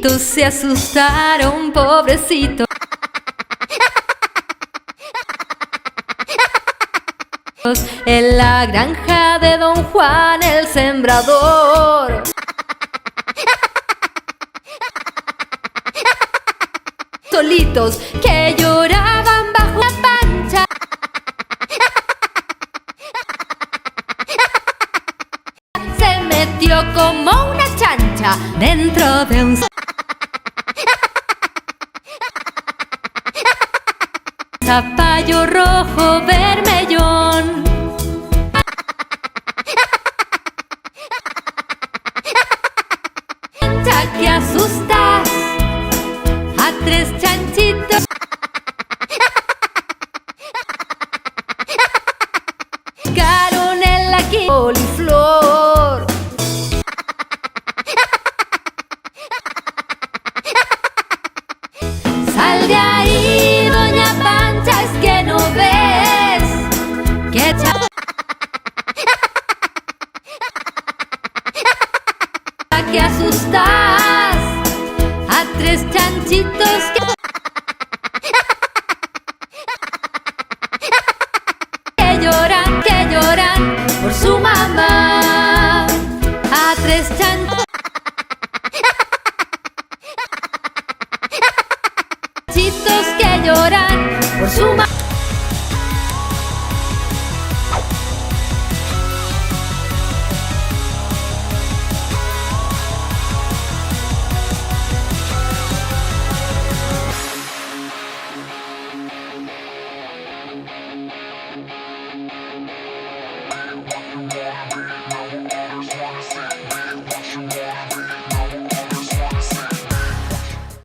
solitos se asustaron, pobrecitos. En la granja de Don Juan el sembrador. Solitos que lloraban bajo la pancha. Se metió como una chancha dentro de un zapallo rojo vermellón. Chancha que asustas a tres chanchitos. Picaron en la coliflor. Sal de ahí, doña Pancha, es que no ves que